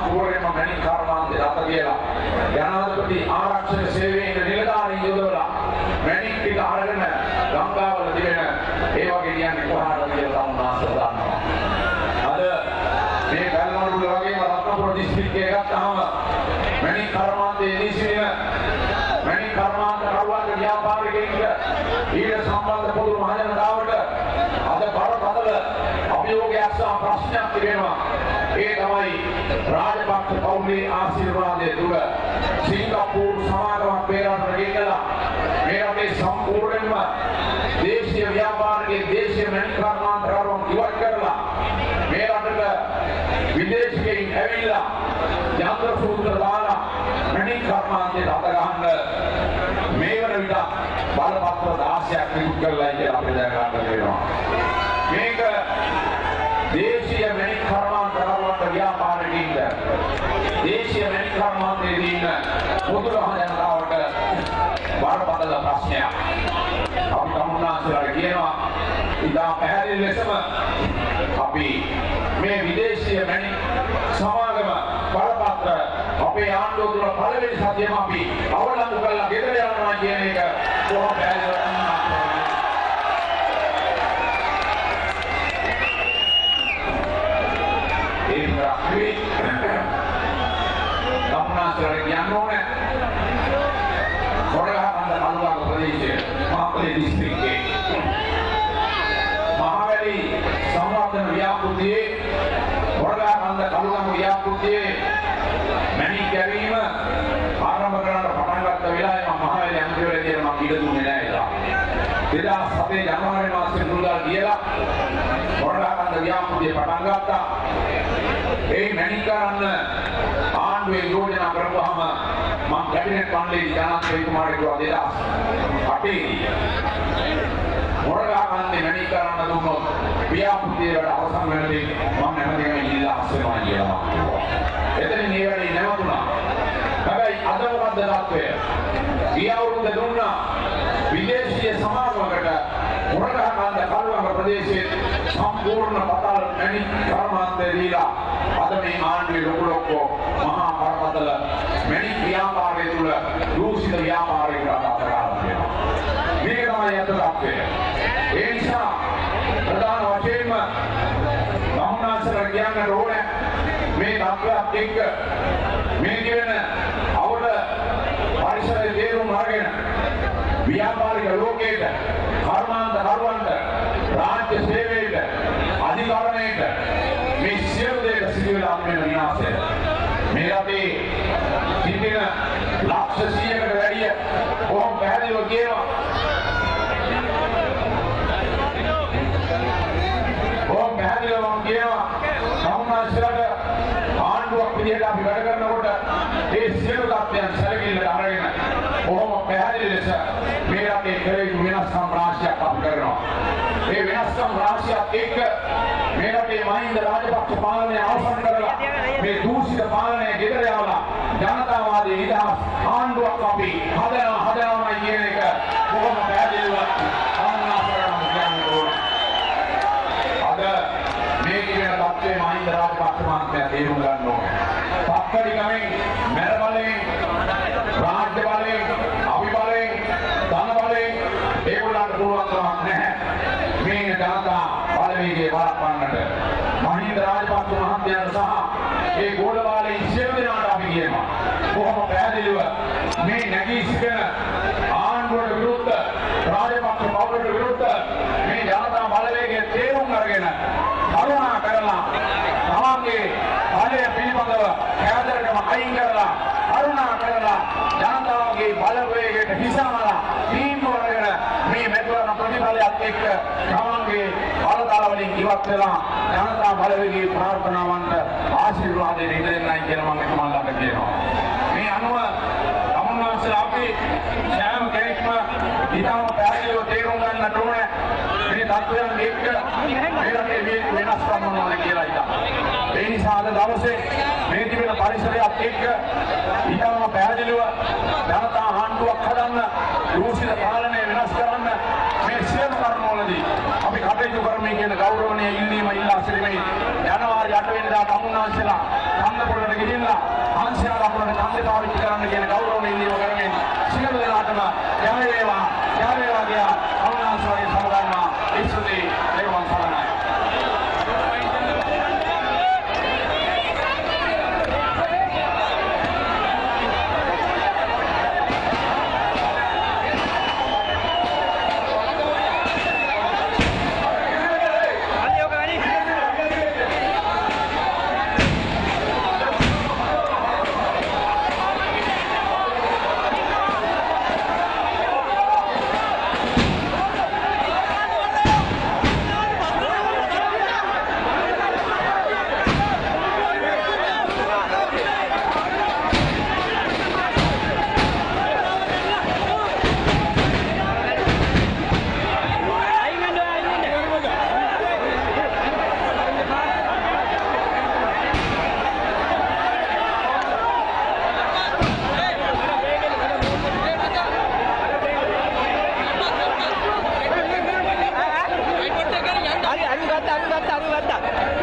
සම්පූර්ණයෙන්ම මැණික් කර්මාන්තය අත කියලා ජනාධිපති ආරක්ෂක සේවයේ නිලධාරීන් යොදවලා මැණික් ටික අරගෙන ගංගාවල දිවෙන ඒ වගේ කියන්නේ කොහාටද කියලා උන්වහන්සේ දන්නවා. අද මේ කල්මඩුල්ල වගේම රත්නපුර දිස්ත්‍රික්කයේ ගත්තාම මැණික් කර්මාන්තයේ දීසින මැණික් කර්මාන්ත කරුවන්ගේ ව්‍යාපාරිකයින්ට ඊට සම්බන්ධ පොදු මහජනතාවට අද බරපතල අභියෝගයක් සහ ප්‍රශ්නයක් තිබෙනවා. ඒ තමයි රාජපක්ෂ පවුලේ ආශිර්වාදය තුල සිංගප්පූරු සමාගමක් පෙරට ගෙන්නලා මේ රටේ සම්පූර්ණයෙන්ම දේශීය ව්‍යාපාරිකයේ දේශීය මැණික් කර්මාන්ත කරුවන් ඉවත් කරලා මේ රටට විදේශිකයින් ඇවිල්ලා යන්ත්‍ර සූත්‍ර දාලා මැණික් කර්මාන්තයට අත ගන්න මේ වන විට බලපත්‍ර 16ක් නිකුත් කරලා ඉතින් අපිට දැන ගන්න වෙනවා. මේක දේශීය මැණික් කර්මාන්ත කරුවන්ට ව්‍යාපාරිකයින්ට දේශීය මැණික් කර්මාන්තයේ ඉන්න පොදු ජනතාවට බරපතල ප්‍රශ්නයක්. අපි තමුන්නාන්සලාට කියනවා ඉතා පැහැදිලි ලෙසම අපි මේ විදේශීය මැණික් සමාගම බලපත්‍ර අපේ ආණ්ඩුව තුළ පළවෙනි සතියේම අපි අවලංගු කරලා ගෙදර යනවා කියන එක කොහොම පැහැදිලිව තමුන්නාන්සලාට කියන්න ඕනේ කොරගහකන්ද කළුවාග ප්‍රදේශයේ මහපොළේ දිස්ත්‍රික්කයේ මහවැලි සංවර්ධන ව්‍යාපෘතියේ කොරගහකන්ද කළුවාග ව්‍යාපෘතියේ මැණික් ගැවීම ආරම්භ කරන්න පටන් ගත්ත වෙලාවේ මම මහවැලි අංගවලදී මම ඉඩ දුන්නේ නැහැ ඒලා 2007 ජනවාරි මාසයේ මුල්දා කියලා කොරගහකන්ද ව්‍යාපෘතිය පටන් ගත්තා. ඒ මැණික් කරන්න ආණ්ඩුවේ යෝජනා කරපුවාම මම කැබිනට් මණ්ඩලයේ ජනාධිපති කුමාරතුමා 2008 මොරගහකන්දේ මැණික් කරන්න දුන්නොත් ව්‍යාපෘතිය වල අවසන් වෙනදී මම නැවතීම ඉල්ලා අස්සෙනවා කියලා. එතනින් මේ වැඩේ නැවතුණා. හැබැයි අද මොකද්ද තත්ත්වය? ගිය අවුරුද්ද දුන්නා විදේශීය සමාගමකට මොරගහකන්ද කළුවඟ ප්‍රදේශයේ සම්පූර්ණ පතල් මැණික් කර්මාන්තය දීලා අද මේ ආණ්ඩුවේ ලොකු මහා බරපතල මැණික් ව්‍යාපාරය තුළ දූෂිත ව්‍යාපාරයකට අතගාලා තියෙනවා. මේක තමයි යථාර්ථය. ඒ නිසා ප්‍රධාන වශයෙන්ම තමුන්නාන්සලාට කියන්න ඕනේ මේ තත්ත්වයක් එක්ක මේ කියන අවුල පරිසරයේ තේරුම් අරගෙන ව්‍යාපාරික ලෝකයට කර්මාන්ත කරුවන්ට රාජ්‍ය සේවයට අධිකරණයට මේ සියලු දේක සිදුවෙලා අපේ විනාශය මේ රටේ සිටින ලක්ෂ 100කට වැඩිය කොහොම පැහැදිලිව කියනවා තමුන්නාන්සලාට ආණ්ඩුවක් විදිහට අපි වැඩ කරනකොට ඒ සියලු තත්ත්වයන් සැලකිල්ලට අරගෙන කොහොම පැහැදිලි ලෙස මේ රටේ කෙරෙහි වෙනස්කම් රාශියක් අපි කරනවා. මේ වෙනස්කම් රාශියත් එක්ක මේ රටේ මහින්ද රාජපක්ෂ පාලනය අවසන් කරලා මේ දූෂිත පාලනය ගෙදර යවලා ජනතාවාදී නිදහස් ආණ්ඩුවක් අපි හදනවා කියන එක කොහොම පැහැදිලිව ආන්නාසරණ කියන්නේ ඕනේ. අද මේ කියන තත්ත්වයේ මහින්ද රාජපක්ෂ මහත්මයා තේරුම් ගන්න ඕනේ. පක්කඩිකමෙන් මැර බලයෙන් රාජ්‍ය බලයෙන් අපි බලයෙන් ධන බලයෙන් ඒගොල්ලන්ට පුළුවන් කමක් නැහැ මේ ජනතා බලවේගයේ වළක්වන්නට. මහින්ද රාජපක්ෂ මහත්මයාට සහ ඒ ගෝලබාලයේ සියලු දෙනාට අපි කියනවා කොහොම පැහැදිලිව මේ නැගී සිටින ආණ්ඩුවට විරුද්ධ රාජපක්ෂ පවුලට විරුද්ධ මේ ජනතා බලවේගයේ තේරුම් අරගෙන කරුණා කරලා තමන්ගේ බලය පිළිබඳව කෑදරකම අයින් කරලා කරුණා කරලා ජනතාවගේ බලවේගයට හිසමලා තීන්දුව අරගෙන මේ මෙතුරන ප්‍රතිඵලයක් එක්ක තමන්ගේ බලතල වලින් ඉවත් වෙලා ජනතා බලවේගයේ ප්‍රාර්ථනාවන්ට ආශිර්වාදයෙන් ඉඳෙන්නයි කියලා මම එතුමාලට කියනවා. මේ අනුව තමුන්නාන්සලා අපි සෑම කෙනෙක්ම ඊටම පැහැදිලිව තේරුම් ගන්නට ඕනේ මේ තත්ත්වයන් එක්ක මේ රටේ වෙනස්කම් මොනවද කියලා ඉතින්. ඒ නිසා අද දවසේ මේ තිබෙන පරිසරයත් එක්ක ඊටම පැහැදිලිව ජනතා ආණ්ඩුවක් හදන්න දූෂිත පාලනය වෙනස් කරන්න මේ සියලු කරුණවලදී අපි කටයුතු කරමින් කියන ගෞරවනීය ඉල්ලීම ඉල්ලා සිටින්නේ ජනවාරි 8 වෙනිදා තමුන්නාන්සලා කන්දපොළට ගිහින් අරු වැත්ත.